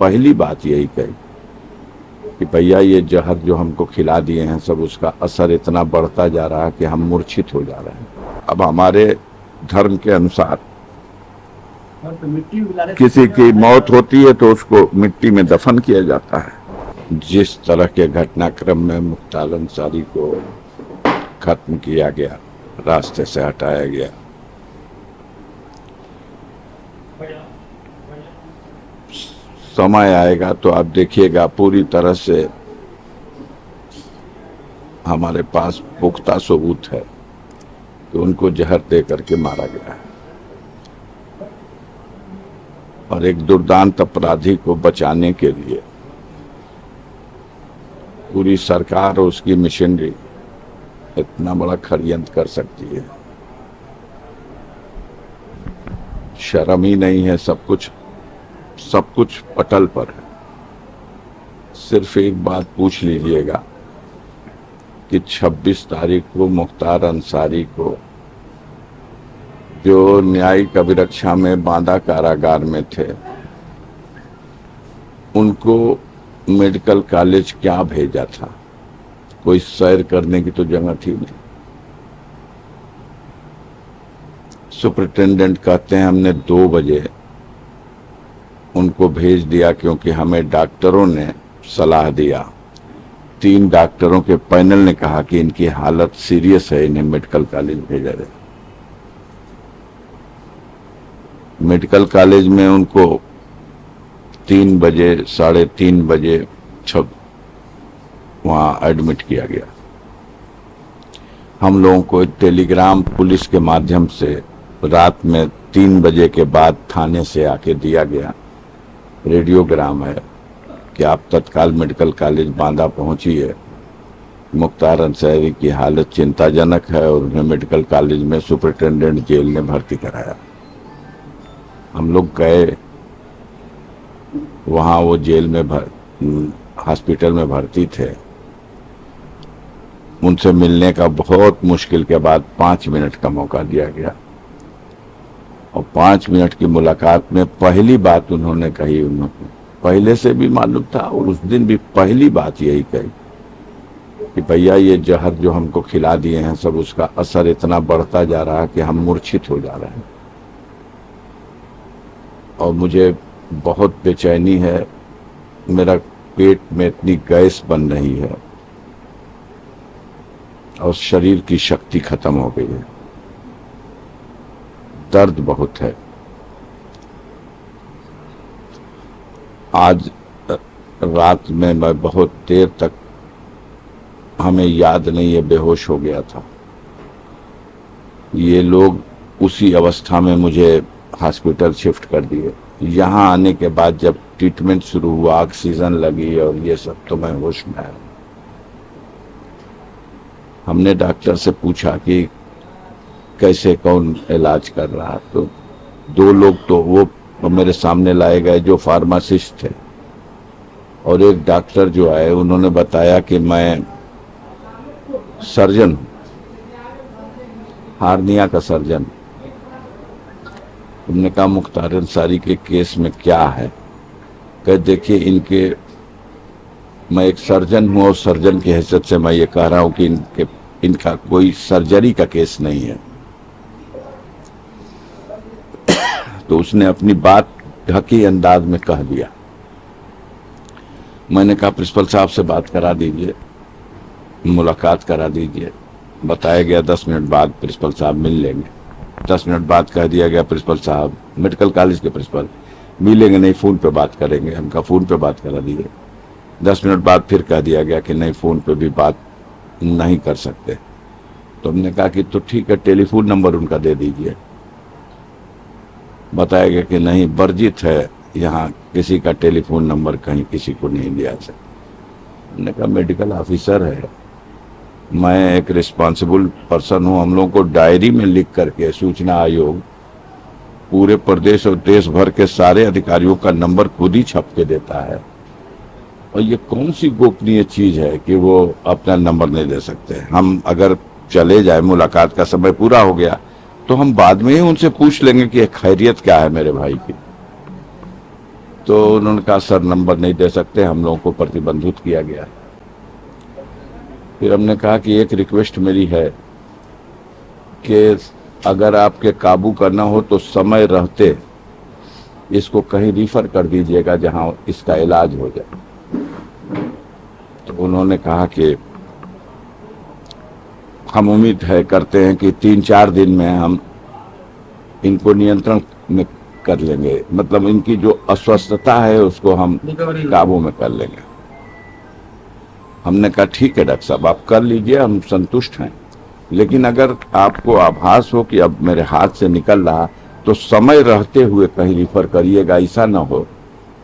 पहली बात यही कही कि भैया ये जहर जो हमको खिला दिए हैं सब, उसका असर इतना बढ़ता जा रहा है कि हम मूर्छित हो जा रहे हैं। अब हमारे धर्म के अनुसार किसी की मौत होती है तो उसको मिट्टी में दफन किया जाता है। जिस तरह के घटनाक्रम में मुख्तार अंसारी को खत्म किया गया, रास्ते से हटाया गया, समय आएगा तो आप देखिएगा पूरी तरह से हमारे पास पुख्ता सबूत है कि उनको जहर दे करके मारा गया है। और एक दुर्दांत अपराधी को बचाने के लिए पूरी सरकार और उसकी मिशनरी इतना बड़ा षड्यंत्र कर सकती है, शर्म ही नहीं है। सब कुछ पटल पर है। सिर्फ एक बात पूछ लीजिएगा कि 26 तारीख को मुख्तार अंसारी को, जो न्यायिक अभिरक्षा में बांदा कारागार में थे, उनको मेडिकल कॉलेज क्या भेजा था? कोई सैर करने की तो जगह थी नहीं। सुपरिटेंडेंट कहते हैं हमने 2 बजे उनको भेज दिया क्योंकि हमें डॉक्टरों ने सलाह दिया। 3 डॉक्टरों के पैनल ने कहा कि इनकी हालत सीरियस है, इन्हें मेडिकल कॉलेज भेजा जाए। मेडिकल कॉलेज में उनको 3 बजे 3:30 बजे वहां एडमिट किया गया। हम लोगों को एक टेलीग्राम पुलिस के माध्यम से रात में 3 बजे के बाद थाने से आके दिया गया, रेडियोग्राम है कि आप तत्काल मेडिकल कॉलेज बांदा पहुंचिए, मुख्तार अंसारी की हालत चिंताजनक है, और उन्हें मेडिकल कॉलेज में सुपरिटेंडेंट जेल ने भर्ती कराया। हम लोग गए वहां, वो जेल में हॉस्पिटल में भर्ती थे। उनसे मिलने का बहुत मुश्किल के बाद 5 मिनट का मौका दिया गया, और 5 मिनट की मुलाकात में पहली बात उन्होंने कही, उन्होंने पहले से भी मालूम था और उस दिन भी पहली बात यही कही कि भैया ये जहर जो हमको खिला दिए हैं सब, उसका असर इतना बढ़ता जा रहा है कि हम मूर्छित हो जा रहे हैं। और मुझे बहुत बेचैनी है, मेरा पेट में इतनी गैस बन रही है और शरीर की शक्ति खत्म हो गई है, दर्द बहुत है। आज रात में मैं बहुत देर तक, हमें याद नहीं है, बेहोश हो गया था। ये लोग उसी अवस्था में मुझे हॉस्पिटल शिफ्ट कर दिए। यहाँ आने के बाद जब ट्रीटमेंट शुरू हुआ, ऑक्सीजन लगी और ये सब, तो मैं होश में आया। हमने डॉक्टर से पूछा कि कैसे, कौन इलाज कर रहा, तो 2 लोग तो वो मेरे सामने लाए गए जो फार्मासिस्ट थे, और एक डॉक्टर जो आए, उन्होंने बताया कि मैं सर्जन हूं, हार्निया का सर्जन। तुमने कहा मुख्तार अंसारी के केस में क्या है? कह देखिए, इनके, मैं एक सर्जन हूं और सर्जन की हैसियत से मैं ये कह रहा हूं कि इनका कोई सर्जरी का केस नहीं है। तो उसने अपनी बात ढकी अंदाज में कह दिया। मैंने कहा प्रिंसिपल साहब से बात करा दीजिए, मुलाकात करा दीजिए। बताया गया 10 मिनट बाद प्रिंसिपल साहब मिल लेंगे। 10 मिनट बाद कह दिया गया प्रिंसिपल साहब, मेडिकल कॉलेज के प्रिंसिपल, मिलेंगे नहीं, फोन पे बात करेंगे। हमका फोन पे बात करा दीजिए। 10 मिनट बाद फिर कह दिया गया कि नहीं, फोन पे भी बात नहीं कर सकते। तो हमने कहा कि तो ठीक है, टेलीफोन नंबर उनका दे दीजिए। बताया गया कि नहीं, वर्जित है, यहाँ किसी का टेलीफोन नंबर कहीं किसी को नहीं दिया जा सकता। हमने कहा मेडिकल ऑफिसर है, मैं एक रिस्पॉन्सिबल पर्सन हूँ। हम लोगों को डायरी में लिख करके सूचना आयोग पूरे प्रदेश और देश भर के सारे अधिकारियों का नंबर खुद ही छप के देता है, और ये कौन सी गोपनीय चीज है कि वो अपना नंबर नहीं दे सकते। हम अगर चले जाए, मुलाकात का समय पूरा हो गया, तो हम बाद में ही उनसे पूछ लेंगे कि खैरियत क्या है मेरे भाई की। तो उन्होंने कहा सर नंबर नहीं दे सकते, हम लोगों को प्रतिबंधित किया गया है। फिर हमने कहा कि एक रिक्वेस्ट मेरी है कि अगर आपके काबू करना हो तो समय रहते इसको कहीं रिफर कर दीजिएगा जहां इसका इलाज हो जाए। तो उन्होंने कहा कि हम उम्मीद है करते हैं कि 3-4 दिन में हम इनको नियंत्रण में कर लेंगे, मतलब इनकी जो अस्वस्थता है उसको हम काबू में कर लेंगे। हमने कहा ठीक है डॉक्टर साहब आप कर लीजिए, हम संतुष्ट हैं, लेकिन अगर आपको आभास हो कि अब मेरे हाथ से निकल रहा तो समय रहते हुए कहीं रिफर करिएगा। ऐसा ना हो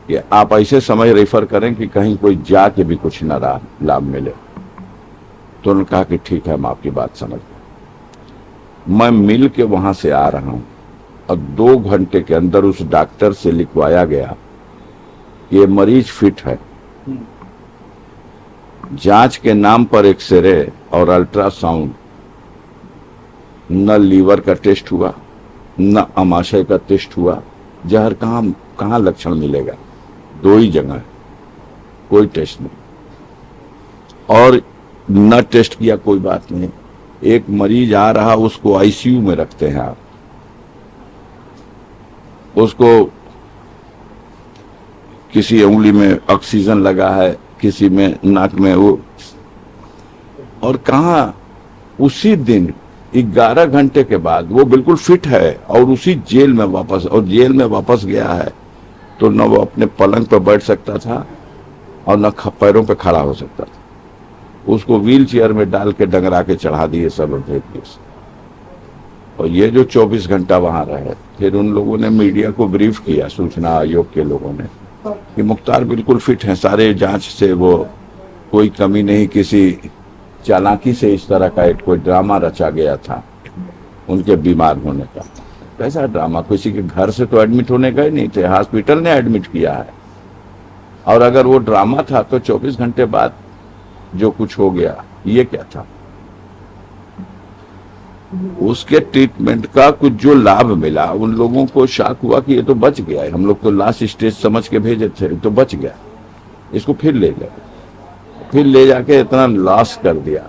कि आप ऐसे समय रेफर करें कि कहीं कोई जाके भी कुछ न लाभ मिले। तो उन्होंने कहा कि ठीक है हम आपकी बात समझ गए। मैं मिल के वहां से आ रहा हूं और 2 घंटे के अंदर उस डॉक्टर से लिखवाया गया कि ये मरीज फिट है। जांच के नाम पर एक्सरे और अल्ट्रासाउंड, न लीवर का टेस्ट हुआ न अमाशय का टेस्ट हुआ। जहर कहाँ लक्षण मिलेगा? 2 ही जगह है, कोई टेस्ट नहीं। और न टेस्ट किया कोई बात नहीं, एक मरीज आ रहा उसको आईसीयू में रखते हैं आप, उसको किसी उंगली में ऑक्सीजन लगा है, किसी में नाक में वो, और कहा उसी दिन 11 घंटे के बाद वो बिल्कुल फिट है और उसी जेल में वापस गया है। तो न वो अपने पलंग पर बैठ सकता था और न पैरों पे खड़ा हो सकता था। उसको व्हील चेयर में डाल के डंगरा के चढ़ा दिए सब भेज दिए। और ये जो 24 घंटा वहां रहे, फिर उन लोगों ने मीडिया को ब्रीफ किया, सूचना आयोग के लोगों ने, कि मुख्तार बिल्कुल फिट हैं, सारे जांच से वो कोई कमी नहीं, किसी चालाकी से इस तरह का एक कोई ड्रामा रचा गया था उनके बीमार होने का। कैसा ड्रामा? किसी के घर से तो एडमिट होने का ही नहीं थे, हॉस्पिटल ने एडमिट किया है। और अगर वो ड्रामा था तो 24 घंटे बाद जो कुछ हो गया ये क्या था? उसके ट्रीटमेंट का कुछ जो लाभ मिला, उन लोगों को शॉक हुआ कि ये तो बच गया है, हम लोग तो लास्ट स्टेज समझ के भेजे थे, तो बच गया, इसको फिर ले जाके इतना लॉस कर दिया।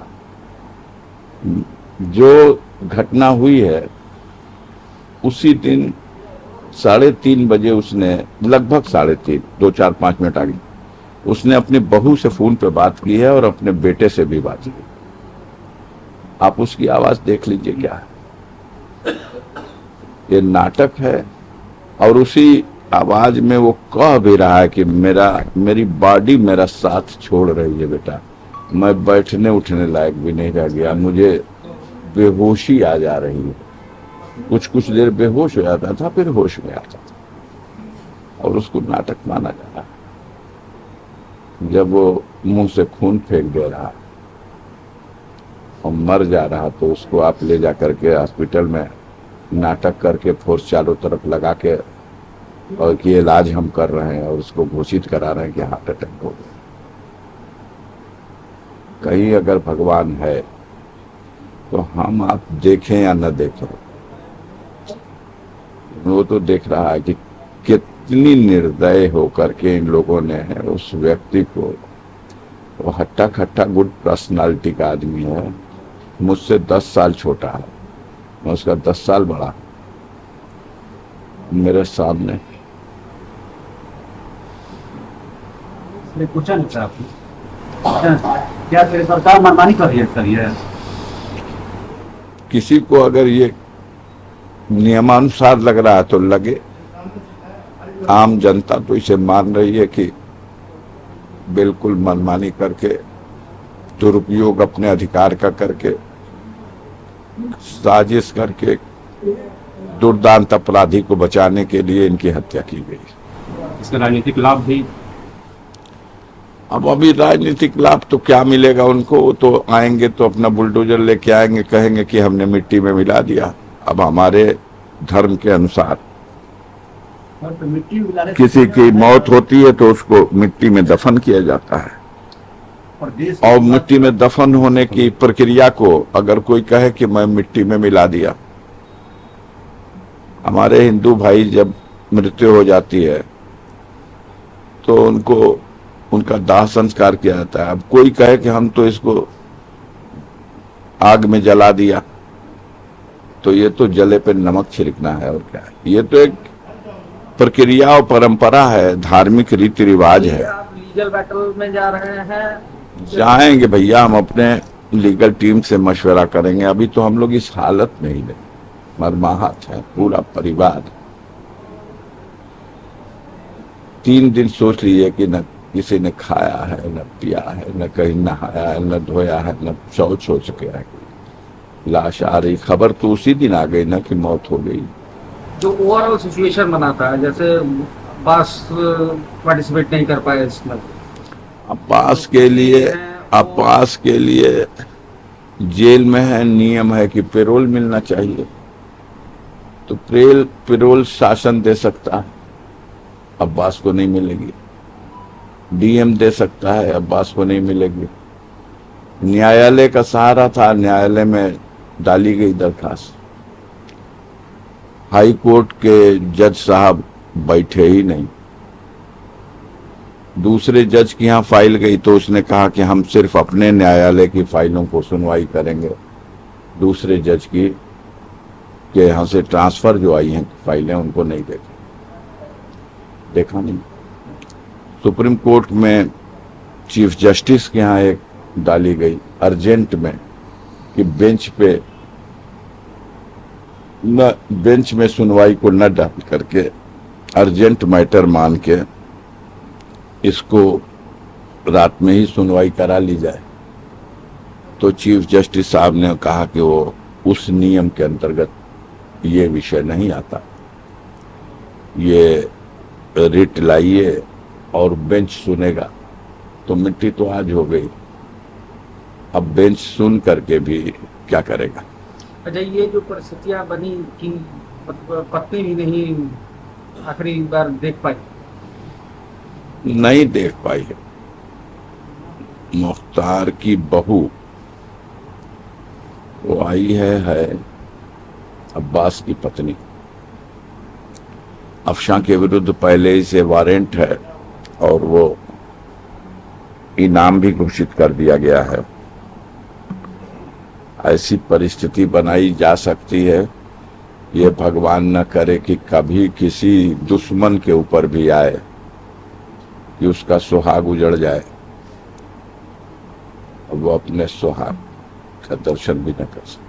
जो घटना हुई है उसी दिन 3:30 बजे उसने, लगभग 3:30, 2-4-5 मिनट आगे, उसने अपनी बहू से फोन पे बात की है और अपने बेटे से भी बात की। आप उसकी आवाज देख लीजिए क्या है। ये नाटक है। और उसी आवाज में वो कह भी रहा है कि मेरी बॉडी मेरा साथ छोड़ रही है बेटा, मैं बैठने उठने लायक भी नहीं रह गया, मुझे बेहोशी आ जा रही है। कुछ देर बेहोश हो जाता था, फिर होश में आता था। और उसको नाटक माना जा रहा है। जब वो मुंह से खून फेंक दे रहा और मर जा रहा, तो उसको आप ले जा करके हॉस्पिटल में नाटक करके फोर्स चारों तरफ लगा के और कि इलाज हम कर रहे हैं और उसको घोषित करा रहे हैं कि हार्ट अटैक हो गया। कहीं अगर भगवान है तो हम आप देखें या न देखें, वो तो देख रहा है कि कितनी निर्दय होकर के इन लोगों ने उस व्यक्ति को, वो हट्टा खट्टा गुड पर्सनालिटी का आदमी है, मुझसे 10 साल छोटा है, मैं उसका 10 साल बड़ा, मेरे सामने पूछा नहीं था क्या तेरी सरकार मनमानी कर रही है? किसी को अगर ये नियमानुसार लग रहा है तो लगे। आम जनता तो इसे मान रही है कि बिल्कुल मनमानी करके, दुरुपयोग अपने अधिकार का करके, साजिश करके दुर्दांत अपराधी को बचाने के लिए इनकी हत्या की गई। इसका राजनीतिक लाभ भी, अब अभी राजनीतिक लाभ तो क्या मिलेगा उनको? तो आएंगे तो अपना बुलडोजर लेके आएंगे, कहेंगे कि हमने मिट्टी में मिला दिया। अब हमारे धर्म के अनुसार किसी की मौत होती है तो उसको मिट्टी में दफन किया जाता है, और मिट्टी में दफन होने की प्रक्रिया को अगर कोई कहे कि मैं मिट्टी में मिला दिया, हमारे हिंदू भाई जब मृत्यु हो जाती है तो उनको उनका दाह संस्कार किया जाता है। अब कोई कहे कि हम तो इसको आग में जला दिया, तो ये तो जले पे नमक छिड़कना है और क्या है। ये तो एक प्रक्रिया और परंपरा है, धार्मिक रीति रिवाज है। आप लीगल बैटल में जा रहे हैं? जाएंगे भैया, हम अपने लीगल टीम से मशवरा करेंगे। अभी तो हम लोग इस हालत में ही नहीं, मरमाहत है पूरा परिवार। 3 दिन सोच लीजिए कि न किसी ने खाया है, न पिया है, न कहीं नहाया है, न धोया है, न शौच हो चुके हैं। लाश आ रही, खबर तो उसी दिन आ गई ना कि मौत हो गई। जो ओवरऑल सिचुएशन बनाता है, जैसे अब्बास पार्टिसिपेट नहीं कर पाए इसमें, अब्बास के लिए जेल में है, नियम है कि पेरोल मिलना चाहिए। तो पेरोल शासन दे सकता है, अब्बास को नहीं मिलेगी। डीएम दे सकता है, अब्बास को नहीं मिलेगी। न्यायालय का सहारा था, न्यायालय में डाली गई दरखास्त। हाई कोर्ट के जज साहब बैठे ही नहीं। दूसरे जज के यहाँ फाइल गई तो उसने कहा कि हम सिर्फ अपने न्यायालय की फाइलों को सुनवाई करेंगे, दूसरे जज की के यहाँ से ट्रांसफर जो आई हैं फाइलें उनको नहीं देखा नहीं। सुप्रीम कोर्ट में चीफ जस्टिस के यहाँ एक डाली गई अर्जेंट में कि बेंच में सुनवाई को न डाल करके अर्जेंट मैटर मान के इसको रात में ही सुनवाई करा ली जाए। तो चीफ जस्टिस साहब ने कहा कि वो उस नियम के अंतर्गत ये विषय नहीं आता, ये रिट लाइए और बेंच सुनेगा। तो मिट्टी तो आज हो गई, अब बेंच सुन करके भी क्या करेगा। अच्छा, ये जो परिस्थितियां बनी कि पत्नी भी नहीं आखिरी बार देख पाई, नहीं देख पाई है। मुख्तार की बहू वो आई है अब्बास की पत्नी। अफशां के विरुद्ध पहले ही से वारंट है और वो इनाम भी घोषित कर दिया गया है। ऐसी परिस्थिति बनाई जा सकती है, ये भगवान न करे कि कभी किसी दुश्मन के ऊपर भी आए कि उसका सुहाग उजड़ जाए और वो अपने सुहाग का दर्शन भी न कर सके।